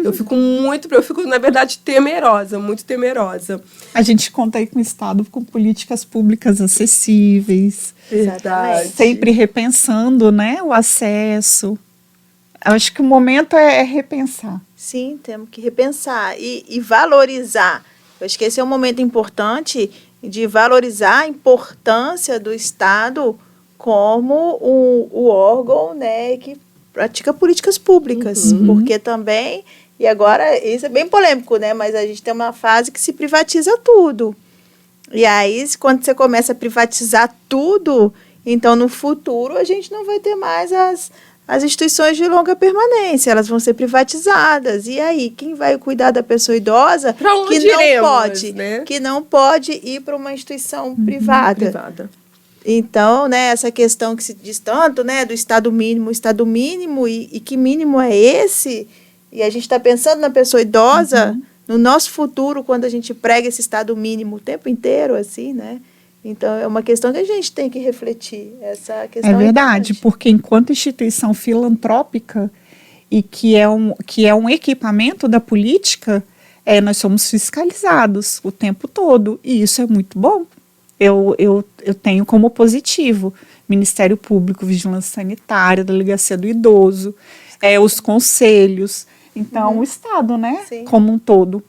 Eu fico, na verdade, temerosa, muito temerosa. A gente conta aí com o Estado com políticas públicas acessíveis. Verdade. Sempre repensando, né, o acesso. Acho que o momento é repensar. Sim, temos que repensar e valorizar. Eu acho que esse é um momento importante de valorizar a importância do Estado como o órgão, né, que pratica políticas públicas. Porque também, e agora, isso é bem polêmico, né, mas a gente tem uma fase que se privatiza tudo. E aí, quando você começa a privatizar tudo, então no futuro a gente não vai ter mais as instituições de longa permanência, elas vão ser privatizadas. E aí, quem vai cuidar da pessoa idosa que não pode ir para uma instituição privada? Então, né, essa questão que se diz tanto, né, do Estado mínimo, e que mínimo é esse? E a gente está pensando na pessoa idosa, no nosso futuro, quando a gente prega esse Estado mínimo o tempo inteiro, assim, né? Então, é uma questão que a gente tem que refletir. Essa questão é verdade, porque enquanto instituição filantrópica e que é um equipamento da política, nós somos fiscalizados o tempo todo. E isso é muito bom. Eu tenho como positivo Ministério Público, Vigilância Sanitária, Delegacia do Idoso, os conselhos. Então, o Estado, né, como um todo.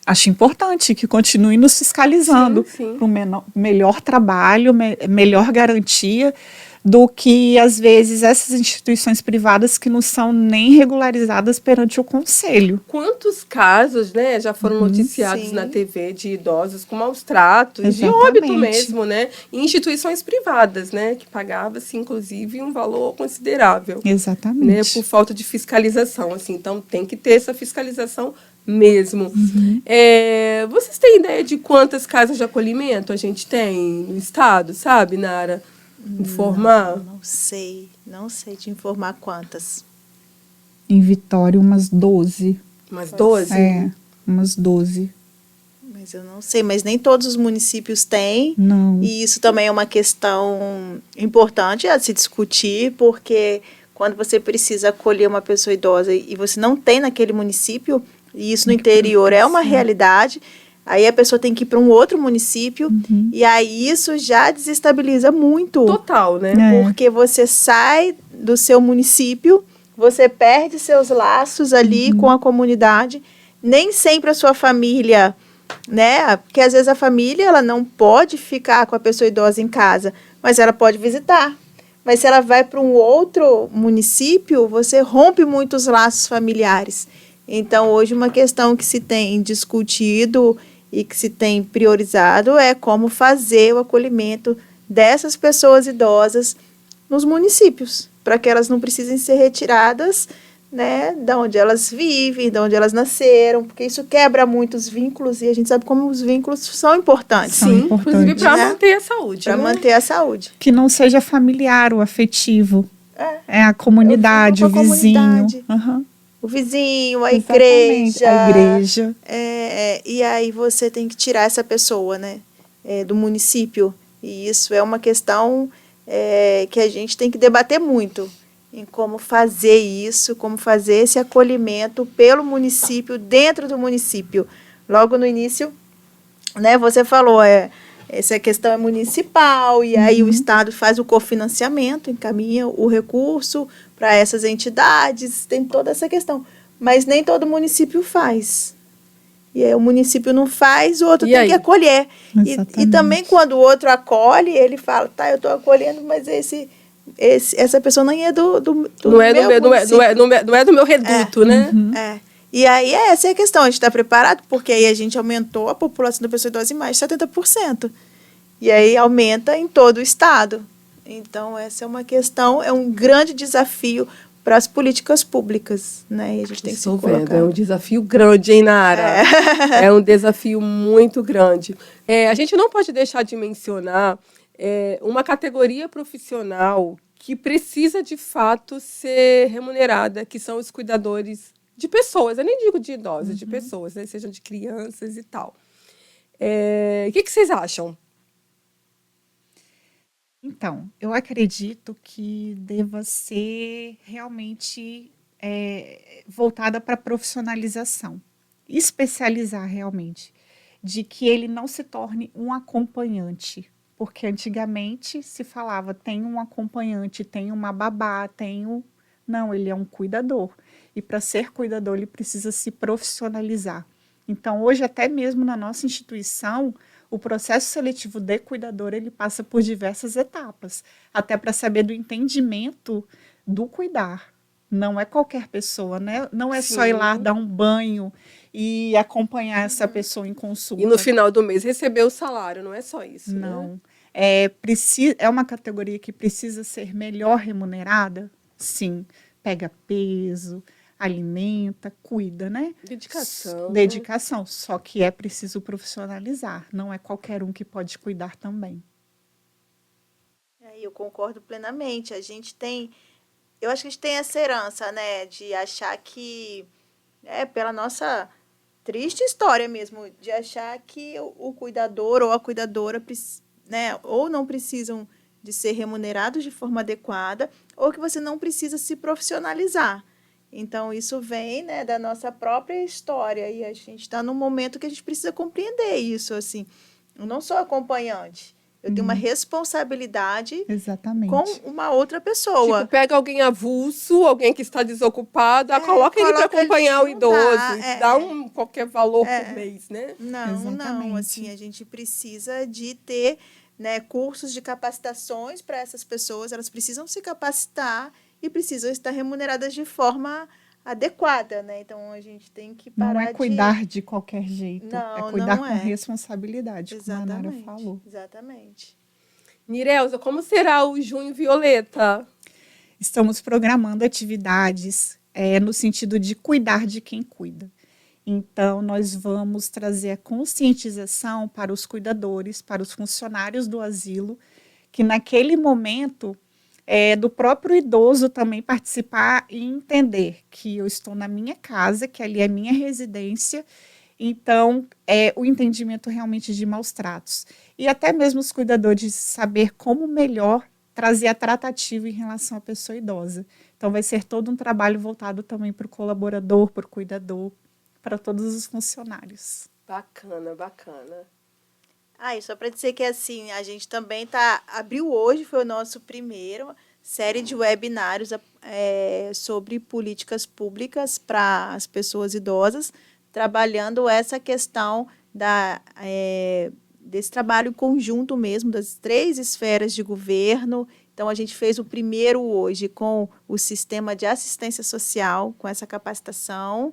Acho importante que continue nos fiscalizando para um melhor trabalho, melhor garantia do que, às vezes, essas instituições privadas que não são nem regularizadas perante o Conselho. Quantos casos, né, já foram noticiados na TV de idosos com maus tratos, de óbito mesmo, né? Em instituições privadas, né, que pagava-se, inclusive, um valor considerável. Exatamente. Né, por falta de fiscalização, assim. Então, tem que ter essa fiscalização mesmo. Vocês têm ideia de quantas casas de acolhimento a gente tem no estado, sabe, Nara? Informar? Não sei te informar quantas. Em Vitória, umas 12. Umas 12? Umas 12. Mas eu não sei, mas nem todos os municípios têm. Não. E isso também é uma questão importante a se discutir, porque quando você precisa acolher uma pessoa idosa e você não tem naquele município, e isso no interior é uma realidade, aí a pessoa tem que ir para um outro município, e aí isso já desestabiliza muito. Total, né? Porque você sai do seu município, você perde seus laços ali com a comunidade, nem sempre a sua família, né? Porque às vezes a família ela não pode ficar com a pessoa idosa em casa, mas ela pode visitar. Mas se ela vai para um outro município, você rompe muitos laços familiares. Então, hoje, uma questão que se tem discutido e que se tem priorizado é como fazer o acolhimento dessas pessoas idosas nos municípios, para que elas não precisem ser retiradas, né, da onde elas vivem, da onde elas nasceram, porque isso quebra muitos vínculos e a gente sabe como os vínculos são importantes. Sim, inclusive para manter a saúde. Para manter a saúde. Que não seja familiar o afetivo. É a comunidade, o vizinho. O vizinho, a Exatamente, igreja. A igreja. E aí você tem que tirar essa pessoa, né, do município. E isso é uma questão que a gente tem que debater muito. em como fazer isso, como fazer esse acolhimento pelo município, dentro do município. Logo no início, né, você falou, essa questão é municipal, e aí o Estado faz o cofinanciamento, encaminha o recurso para essas entidades, tem toda essa questão. Mas nem todo município faz. E aí o município não faz, o outro tem que acolher. E também quando o outro acolhe, ele fala, tá, eu estou acolhendo, mas essa pessoa nem é do não é do meu reduto, né? E aí essa é a questão, a gente está preparado, porque aí a gente aumentou a população da pessoa idosa em mais de 70%. E aí aumenta em todo o estado. Então, essa é uma questão, é um grande desafio para as políticas públicas, né? E a gente tem que se colocar. É um desafio grande, hein, Nara? É um desafio muito grande. A gente não pode deixar de mencionar uma categoria profissional que precisa, de fato, ser remunerada, que são os cuidadores de pessoas. Eu nem digo de idosos, de pessoas, né? Sejam de crianças e tal. O que vocês acham? Então, eu acredito que deva ser realmente voltada para a profissionalização, especializar realmente, de que ele não se torne um acompanhante, porque antigamente se falava, tem um acompanhante, tem uma babá, Não, ele é um cuidador, e para ser cuidador ele precisa se profissionalizar. Então, hoje, até mesmo na nossa instituição, o processo seletivo de cuidador, ele passa por diversas etapas, até para saber do entendimento do cuidar. Não é qualquer pessoa, né? Não é só ir lá dar um banho e acompanhar essa pessoa em consulta. E no final do mês receber o salário, não é só isso, não. Né? É uma categoria que precisa ser melhor remunerada? Sim. Pega peso, alimenta, cuida, né? Dedicação. Só que é preciso profissionalizar. Não é qualquer um que pode cuidar também. Eu concordo plenamente. Eu acho que a gente tem essa herança, né? De achar que, pela nossa triste história mesmo, de achar que o cuidador ou a cuidadora, né? Ou não precisam de ser remunerados de forma adequada, ou que você não precisa se profissionalizar. Então, isso vem, né, da nossa própria história, e a gente está num momento que a gente precisa compreender isso, assim. Eu não sou acompanhante, eu tenho uma responsabilidade com uma outra pessoa. Tipo, pega alguém avulso, alguém que está desocupado, coloca ele para acompanhar o idoso, dá qualquer valor por mês, né? Não, assim, a gente precisa de ter, né, cursos de capacitações para essas pessoas, elas precisam se capacitar e precisam estar remuneradas de forma adequada, né? Então, a gente tem que parar Não é cuidar de qualquer jeito, é cuidar com responsabilidade, exatamente, como a Nara falou. Exatamente. Nireuza, como será o Junho Violeta? Estamos programando atividades no sentido de cuidar de quem cuida. Então, nós vamos trazer a conscientização para os cuidadores, para os funcionários do asilo, que naquele momento do próprio idoso também participar e entender que eu estou na minha casa, que ali é minha residência, então o entendimento realmente de maus tratos. E até mesmo os cuidadores saber como melhor trazer a tratativa em relação à pessoa idosa. Então vai ser todo um trabalho voltado também para o colaborador, para o cuidador, para todos os funcionários. Bacana. E só para dizer que assim, a gente também abriu hoje, foi o nosso primeiro série de webinários sobre políticas públicas para as pessoas idosas, trabalhando essa questão desse trabalho conjunto mesmo, das 3 esferas de governo. Então, a gente fez o primeiro hoje com o sistema de assistência social, com essa capacitação,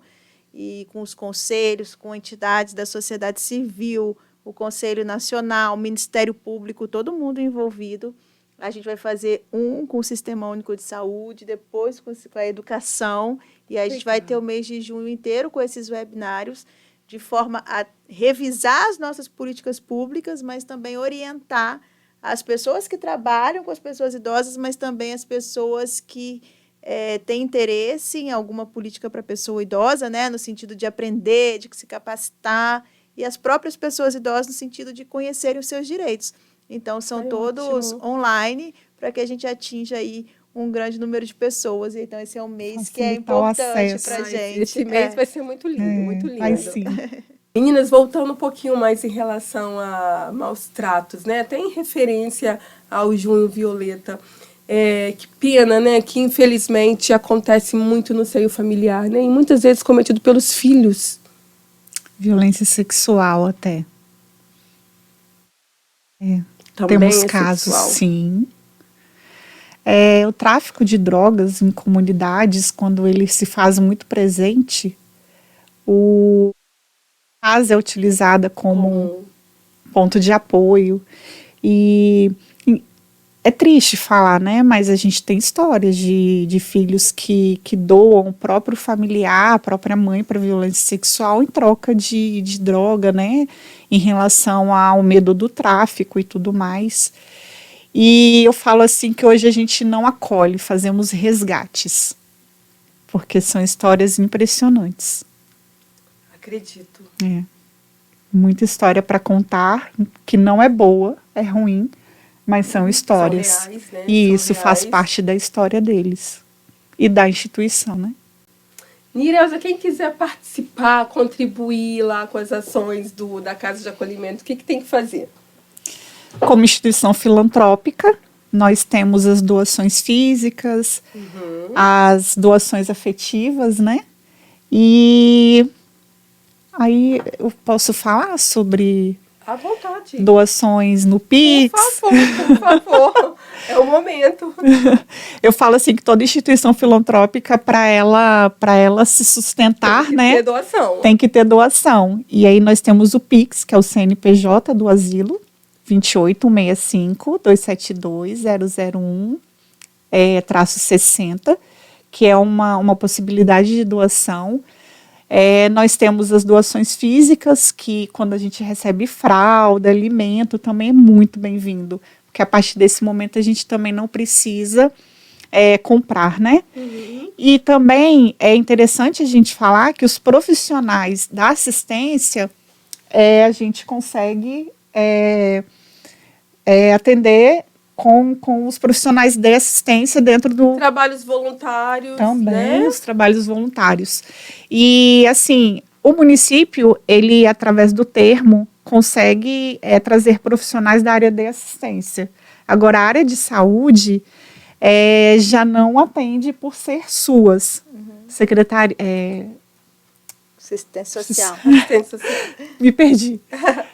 e com os conselhos, com entidades da sociedade civil, o Conselho Nacional, o Ministério Público, todo mundo envolvido. A gente vai fazer com o Sistema Único de Saúde, depois com a educação, e a gente vai ter o mês de junho inteiro com esses webinários, de forma a revisar as nossas políticas públicas, mas também orientar as pessoas que trabalham com as pessoas idosas, mas também as pessoas que têm interesse em alguma política para a pessoa idosa, né, no sentido de aprender, de se capacitar, e as próprias pessoas idosas no sentido de conhecerem os seus direitos. Então, são todos online para que a gente atinja aí um grande número de pessoas. Então, esse é um mês que é Facilitar o importante acesso. para gente. Esse mês vai ser muito lindo, muito lindo. Vai sim. Meninas, voltando um pouquinho mais em relação a maus tratos, né? Até em referência ao Junho Violeta. Que pena, né? Que infelizmente acontece muito no seio familiar, né? E muitas vezes cometido pelos filhos. Violência sexual até. Também Temos é casos, sexual. sim. O tráfico de drogas em comunidades, quando ele se faz muito presente, a casa é utilizada como ponto de apoio. E é triste falar, né? Mas a gente tem histórias de filhos que doam o próprio familiar, a própria mãe para violência sexual em troca de droga, né? Em relação ao medo do tráfico e tudo mais. E eu falo assim que hoje a gente não acolhe, fazemos resgates. Porque são histórias impressionantes. Acredito. Muita história para contar, que não é boa, é ruim, mas são histórias. São reais, né? E São isso faz reais. parte da história deles. E da instituição, né? Nireuza, quem quiser participar, contribuir lá com as ações da Casa de Acolhimento, o que tem que fazer? Como instituição filantrópica, nós temos as doações físicas, as doações afetivas, né? E aí eu posso falar sobre À vontade. doações no Pix. Por favor. É o momento. Eu falo assim que toda instituição filantrópica, para ela se sustentar, Tem que né? ter doação. Tem que ter doação. E aí nós temos o Pix, que é o CNPJ do asilo, 2865-272-001, -60, que é uma possibilidade de doação. Nós temos as doações físicas, que quando a gente recebe fralda, alimento, também é muito bem-vindo. Porque a partir desse momento a gente também não precisa comprar, né? E também é interessante a gente falar que os profissionais da assistência, a gente consegue atender com os profissionais de assistência dentro do... Trabalhos voluntários, Também né? os trabalhos voluntários. E, assim, o município, ele, através do termo, consegue trazer profissionais da área de assistência. Agora, a área de saúde já não atende por ser SUAS. Secretária... Assistência social. Assistência social. Me perdi.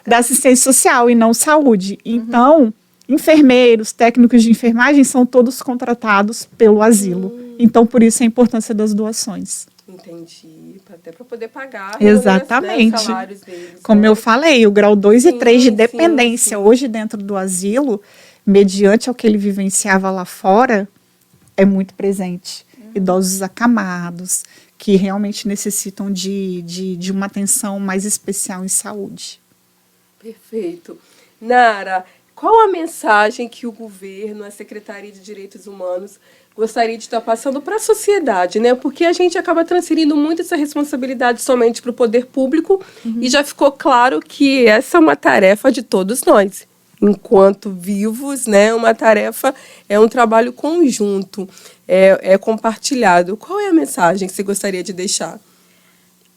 Da assistência social e não saúde. Então, enfermeiros, técnicos de enfermagem são todos contratados pelo asilo. Então, por isso a importância das doações. Entendi. Até para poder pagar Exatamente. os salários deles. Como né? eu falei, o grau 2 e 3 de Sim, dependência sim. hoje dentro do asilo, mediante ao que ele vivenciava lá fora, é muito presente. Idosos acamados, que realmente necessitam de uma atenção mais especial em saúde. Perfeito. Nara, qual a mensagem que o governo, a Secretaria de Direitos Humanos, gostaria de estar passando para a sociedade, né? Porque a gente acaba transferindo muito essa responsabilidade somente para o poder público e já ficou claro que essa é uma tarefa de todos nós. Enquanto vivos, né? Uma tarefa, é um trabalho conjunto, é compartilhado. Qual é a mensagem que você gostaria de deixar?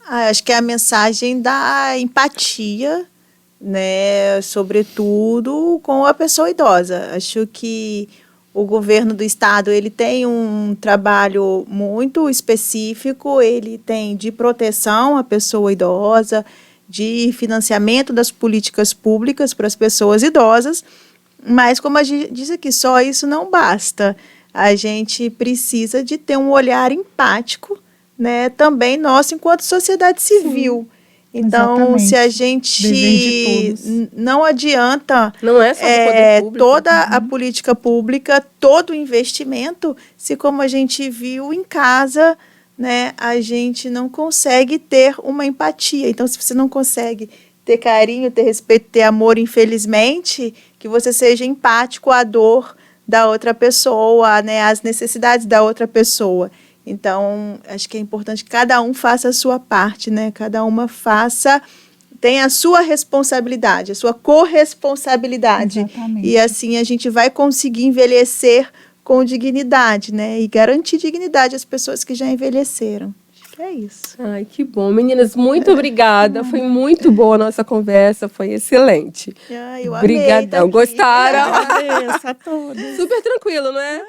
Acho que é a mensagem da empatia, né, sobretudo com a pessoa idosa. Acho que o governo do estado, ele tem um trabalho muito específico, ele tem de proteção à pessoa idosa, de financiamento das políticas públicas para as pessoas idosas, mas como a gente disse aqui, só isso não basta. A gente precisa de ter um olhar empático, né, também nosso enquanto sociedade civil. Então, exatamente. se a Dever de gente todos. não adianta Não é só do poder público. toda a política pública, todo o investimento, se como a gente viu em casa, né, a gente não consegue ter uma empatia. Então, se você não consegue ter carinho, ter respeito, ter amor, infelizmente, que você seja empático à dor da outra pessoa, né, às necessidades da outra pessoa. Então, acho que é importante que cada um faça a sua parte, né? Cada uma tenha a sua responsabilidade, a sua corresponsabilidade. Exatamente. E assim a gente vai conseguir envelhecer com dignidade, né? E garantir dignidade às pessoas que já envelheceram. Acho que é isso. Ai, que bom. Meninas, muito obrigada. Foi muito boa a nossa conversa, foi excelente. Ai, eu amei Obrigadão. tá aqui. Gostaram? Agradeço a todos. Super tranquilo, não é?